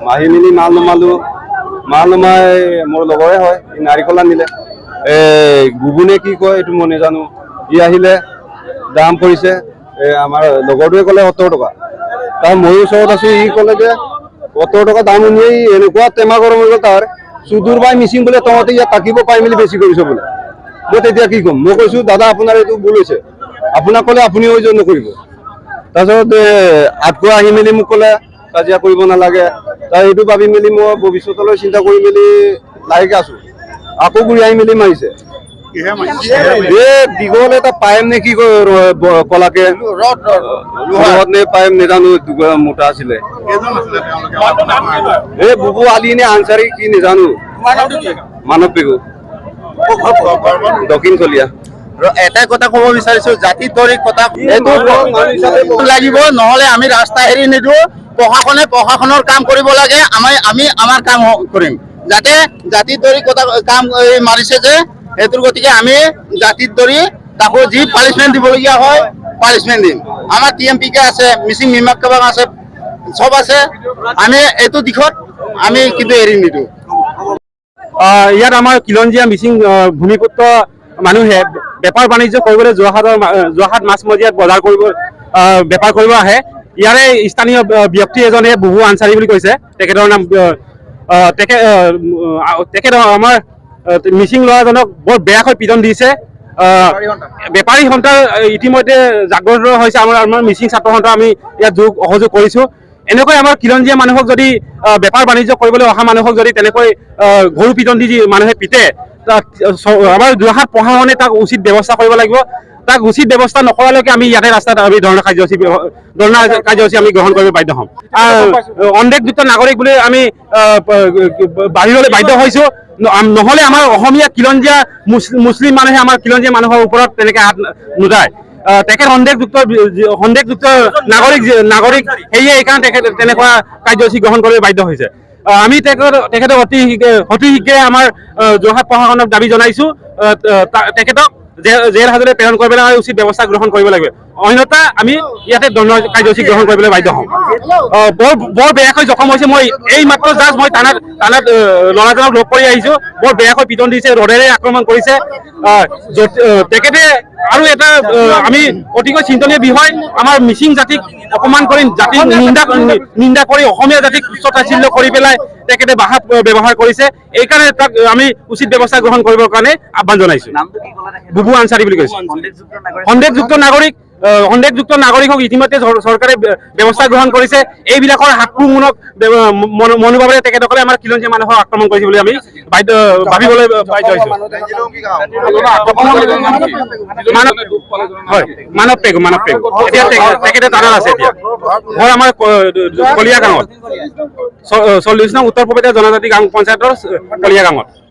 মাহি মিলি মাল নমালো নমাই মোৰ লগৰে হয় নাৰিকল আনিলে গুগুনে কি কয় এইটো মই নাজানো ই আহিলে দাম পৰিছে আমাৰ লগৰটোৱে ক'লে 70 টকা তাৰ ময়ো ওচৰত আছো ই ক'লে যে 70 টকা দাম শুনি এনেকুৱা টেমা গৰম হৈ গ'ল তাৰ সুদূৰ বাই মিচিং বোলে তহঁতে ইয়াত থাকিব পাই মেলি বেছি কৰিছ বোলে মই তেতিয়া কি ক'ম মই কৈছো দাদা আপোনাৰ এইটো ভুল হৈছে আপোনাক ক'লে আপুনি ওই জন্য কৰিব তাৰপিছত আটকুৱা আহি মেলি মোক ক'লে কাজিয়া কৰিব নালাগে তাৰ এইটো ভাবি মেলি মই ভৱিষ্যতলৈ চিন্তা কৰি মেলি লাহেকে আছো আকৌ ঘূৰি আহি মেলি মাৰিছে দীঘল এটা পাইম নে কি কলাকে ৰদ নে পাইম নেজানো মোটা আছিলে এই বুবু আলি নে আনচাৰি কি নেজানো মানৱ পেগু দক্ষিণ কলীয়া এটাই কথা ক'ব বিচাৰিছো জাতি তৰিক কথা লাগিব নহলে আমি ৰাস্তা এৰি নিদিওঁ প্ৰশাসনে প্ৰশাসনৰ কাম কৰিব লাগে আমি আমাৰ কাম কৰিম যাতে জাতি তৰিক কথা কাম মাৰিছে যে হেতুৰ গতিকে আমি জাতিত ধৰি তাকো যি পানিশমেন্ট দিবলগীয়া হয় পানিশমেন্ট দিম আমাৰ টিএমপিকে আছে মিচিং মিমাক কাবাক আছে সব আছে আমি এইটো দিশত আমি কিন্তু এৰি নিদিওঁ ইয়াত আমাৰ কিলঞ্জীয়া মিচিং ভূমিপুত্ৰ মানুহে বেপাৰ বাণিজ্য কৰিবলৈ যোৰহাট মাছমজিয়াত বজাৰ কৰিব বেপাৰ কৰিব আহে ইয়াৰে স্থানীয় ব্যক্তি এজনে বুবু আনচাৰী বুলি কৈছে তেখেতৰ নাম তেখেত আমাৰ মিচিং ল'ৰাজনক বৰ বেয়াকৈ পিটন দিছে বেপাৰী সন্থাৰ ইতিমধ্যে জাগ্ৰত হৈছে আমাৰ মিচিং ছাত্ৰ সন্থা আমি ইয়াত সহযোগ কৰিছো এনেকৈ আমাৰ কিলঞ্জীয়া মানুহক যদি বেপাৰ বাণিজ্য কৰিবলৈ অহা মানুহক যদি তেনেকৈ গৰু পিটন দি মানুহে পিটে আমাৰ যোৰহাট প্ৰশাসনে তাক উচিত ব্যৱস্থা কৰিব লাগিব তাক উচিত ব্যৱস্থা নকৰালৈকে আমি ইয়াতে ৰাস্তাত আমি ধৰ্ণা কাৰ্যসূচী আমি গ্ৰহণ কৰিব বাধ্য হ'ম অন্দেশযুক্ত নাগৰিক বুলি আমি বাহিৰলৈ বাধ্য হৈছো নহ'লে আমাৰ অসমীয়া কিলঞ্জীয়া মুছলিম মানুহে আমাৰ কিলঞ্জীয়া মানুহৰ ওপৰত তেনেকৈ হাত নুদায় তেখেত সন্দেহযুক্ত নাগৰিক সেয়ে এইকাৰণে তেখেত তেনেকুৱা কাৰ্যসূচী গ্ৰহণ কৰিব বাধ্য হৈছে আমি তেখেতক অতি শীঘ্ৰে আমাৰ যোৰহাট প্ৰশাসনক দাবী জনাইছো তেখেতক জেল হাজতে প্ৰেৰণ কৰিবলৈ উচিত ব্যৱস্থা গ্ৰহণ কৰিব লাগিব অন্যথা আমি ইয়াতে দণ্ড কাৰ্যসূচী গ্ৰহণ কৰিবলৈ বাধ্য হ'ম বৰ বেয়াকৈ জখম হৈছে মই এই মাত্ৰ জাষ্ট মই থানাত ল'ৰাজনক লগ কৰি আহিছো বৰ বেয়াকৈ পিটন দিছে ৰডেৰে আক্ৰমণ কৰিছে তেখেতে আৰু এটা আমি অতিকৈ চিন্তনীয় বিষয় আমাৰ মিচিং জাতিক অপমান কৰি জাতিক নিন্দা কৰি অসমীয়া জাতিক উচ্চতাচ্ছিল্য কৰি পেলাই তেখেতে ভাষা ব্যৱহাৰ কৰিছে এইকাৰণে তাক আমি উচিত ব্যৱস্থা গ্ৰহণ কৰিবৰ কাৰণে আহ্বান জনাইছো বুবু আনচাৰী বুলি কৈছে সন্দেহযুক্ত নাগৰিকক ইতিমধ্যে চৰকাৰে ব্যৱস্থা গ্ৰহণ কৰিছে এইবিলাকৰ আক্ৰমণক মনোভাৱেৰে তেখেতসকলে আমাৰ কিলঞ্জীয়া মানুহক আক্ৰমণ কৰিছে বুলি আমি ভাবিবলৈ বাধ্য হৈছো মানৱ পেগু এতিয়া তেখেতে টানাত আছে এতিয়া ঘৰ আমাৰ কলীয়া গাঁৱত 40 নং উত্তৰ পূব জনজাতি গাঁও পঞ্চায়তৰ কলীয়া গাঁৱত